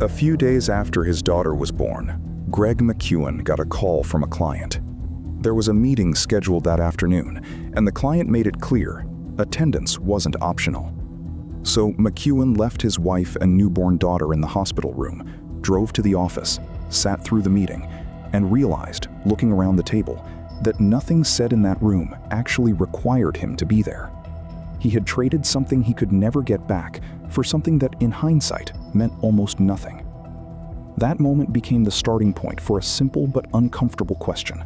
A few days after his daughter was born, Greg McKeown got a call from a client. There was a meeting scheduled that afternoon, and the client made it clear attendance wasn't optional. So McKeown left his wife and newborn daughter in the hospital room, drove to the office, sat through the meeting, and realized, looking around the table, that nothing said in that room actually required him to be there. He had traded something he could never get back for something that, in hindsight, meant almost nothing. That moment became the starting point for a simple but uncomfortable question.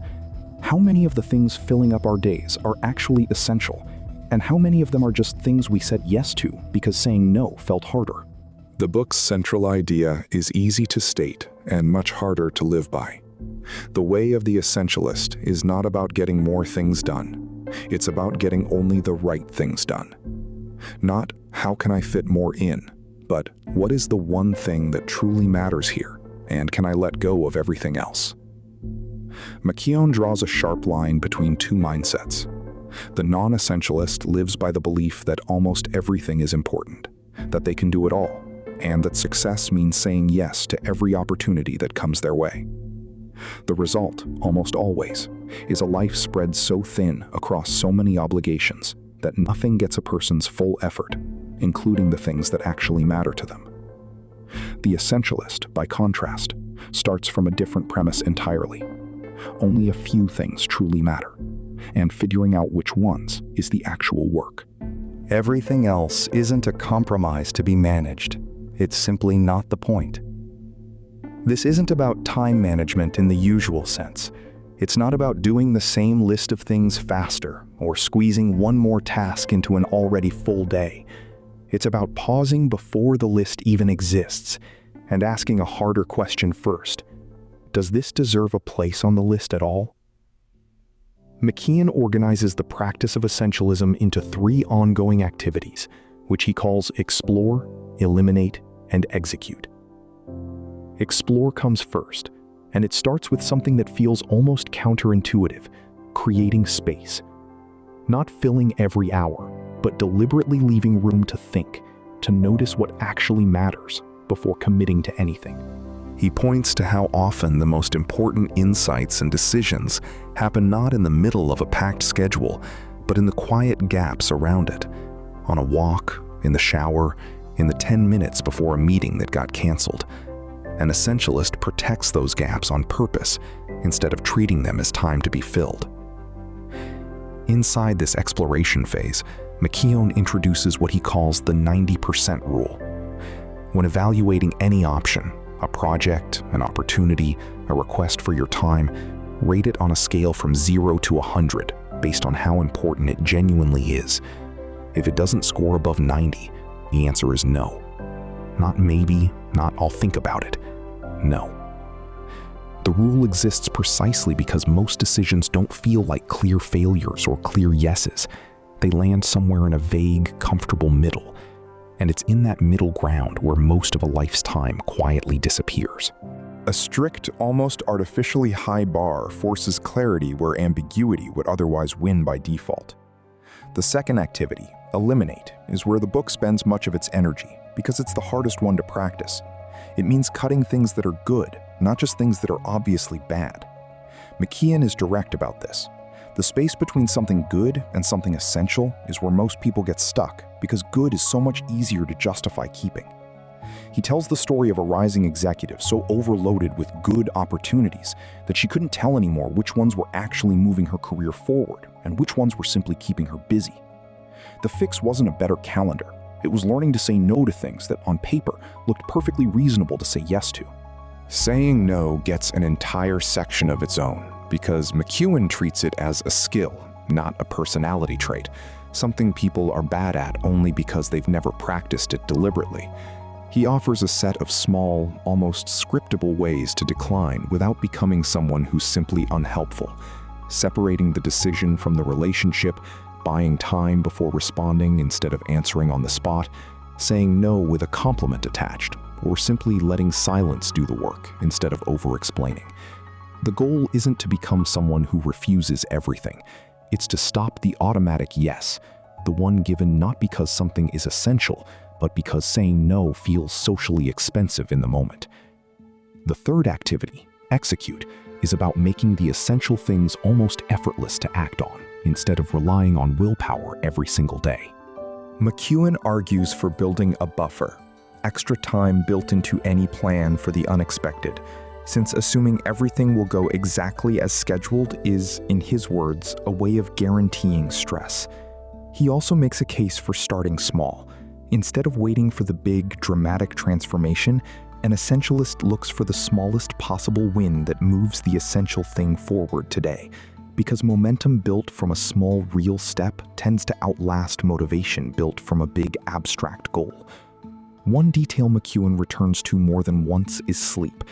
How many of the things filling up our days are actually essential, and how many of them are just things we said yes to because saying no felt harder? The book's central idea is easy to state and much harder to live by. The way of the essentialist is not about getting more things done. It's about getting only the right things done. Not how can I fit more in, but what is the one thing that truly matters here, and can I let go of everything else? McKeown draws a sharp line between two mindsets. The non-essentialist lives by the belief that almost everything is important, that they can do it all, and that success means saying yes to every opportunity that comes their way. The result, almost always, is a life spread so thin across so many obligations that nothing gets a person's full effort, including the things that actually matter to them. The essentialist, by contrast, starts from a different premise entirely. Only a few things truly matter, and figuring out which ones is the actual work. Everything else isn't a compromise to be managed. It's simply not the point. This isn't about time management in the usual sense. It's not about doing the same list of things faster or squeezing one more task into an already full day. It's about pausing before the list even exists and asking a harder question first. Does this deserve a place on the list at all? McKeown organizes the practice of essentialism into 3 ongoing activities, which he calls explore, eliminate, and execute. Explore comes first, and it starts with something that feels almost counterintuitive: creating space. Not filling every hour, but deliberately leaving room to think, to notice what actually matters before committing to anything. He points to how often the most important insights and decisions happen not in the middle of a packed schedule, but in the quiet gaps around it. On a walk, in the shower, in the 10 minutes before a meeting that got canceled. An essentialist protects those gaps on purpose instead of treating them as time to be filled. Inside this exploration phase, McKeown introduces what he calls the 90% rule. When evaluating any option, a project, an opportunity, a request for your time, rate it on a scale from 0 to 100 based on how important it genuinely is. If it doesn't score above 90, the answer is no. Not maybe, not I'll think about it. No. The rule exists precisely because most decisions don't feel like clear failures or clear yeses. They land somewhere in a vague, comfortable middle. And it's in that middle ground where most of a life's time quietly disappears. A strict, almost artificially high bar forces clarity where ambiguity would otherwise win by default. The second activity, eliminate, is where the book spends much of its energy because it's the hardest one to practice. It means cutting things that are good, not just things that are obviously bad. McKeown is direct about this. The space between something good and something essential is where most people get stuck because good is so much easier to justify keeping. He tells the story of a rising executive so overloaded with good opportunities that she couldn't tell anymore which ones were actually moving her career forward and which ones were simply keeping her busy. The fix wasn't a better calendar. It was learning to say no to things that on paper looked perfectly reasonable to say yes to. Saying no gets an entire section of its own because McKeown treats it as a skill, not a personality trait, something people are bad at only because they've never practiced it deliberately. He offers a set of small, almost scriptable ways to decline without becoming someone who's simply unhelpful, separating the decision from the relationship, buying time before responding instead of answering on the spot, saying no with a compliment attached, or simply letting silence do the work instead of over-explaining. The goal isn't to become someone who refuses everything. It's to stop the automatic yes, the one given not because something is essential, but because saying no feels socially expensive in the moment. The third activity, execute, is about making the essential things almost effortless to act on, instead of relying on willpower every single day. McKeown argues for building a buffer, extra time built into any plan for the unexpected, since assuming everything will go exactly as scheduled is, in his words, a way of guaranteeing stress. He also makes a case for starting small. Instead of waiting for the big, dramatic transformation, an essentialist looks for the smallest possible win that moves the essential thing forward today, because momentum built from a small, real step tends to outlast motivation built from a big, abstract goal. One detail McKeown returns to more than once is sleep,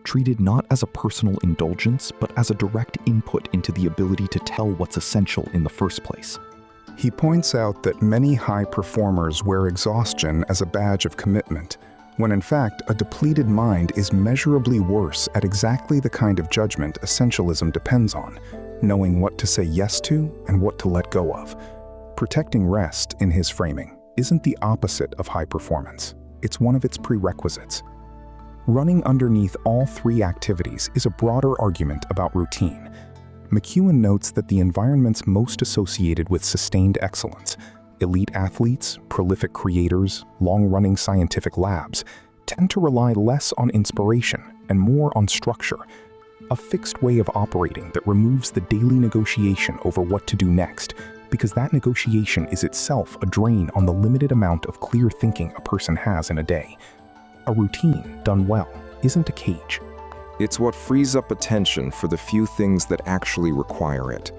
treated not as a personal indulgence, but as a direct input into the ability to tell what's essential in the first place. He points out that many high performers wear exhaustion as a badge of commitment, when in fact a depleted mind is measurably worse at exactly the kind of judgment essentialism depends on, knowing what to say yes to and what to let go of. Protecting rest, in his framing, isn't the opposite of high performance. It's one of its prerequisites. Running underneath all three activities is a broader argument about routine. McKeown notes that the environments most associated with sustained excellence, elite athletes, prolific creators, long-running scientific labs, tend to rely less on inspiration and more on structure, a fixed way of operating that removes the daily negotiation over what to do next, because that negotiation is itself a drain on the limited amount of clear thinking a person has in a day. A routine, done well, isn't a cage. It's what frees up attention for the few things that actually require it.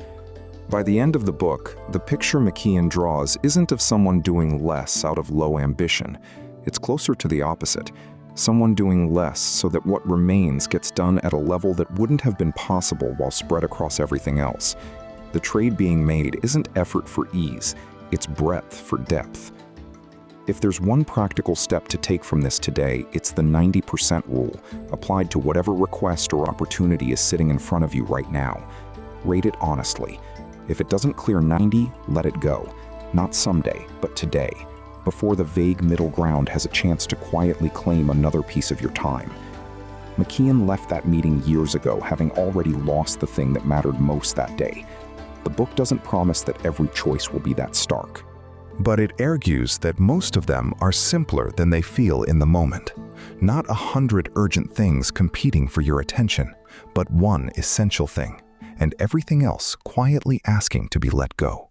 By the end of the book, the picture McKeown draws isn't of someone doing less out of low ambition. It's closer to the opposite. Someone doing less so that what remains gets done at a level that wouldn't have been possible while spread across everything else. The trade being made isn't effort for ease, it's breadth for depth. If there's one practical step to take from this today, it's the 90% rule, applied to whatever request or opportunity is sitting in front of you right now. Rate it honestly. If it doesn't clear 90, let it go. Not someday, but today, before the vague middle ground has a chance to quietly claim another piece of your time. McKeown left that meeting years ago, having already lost the thing that mattered most that day. The book doesn't promise that every choice will be that stark. But it argues that most of them are simpler than they feel in the moment. Not 100 urgent things competing for your attention, but one essential thing, and everything else quietly asking to be let go.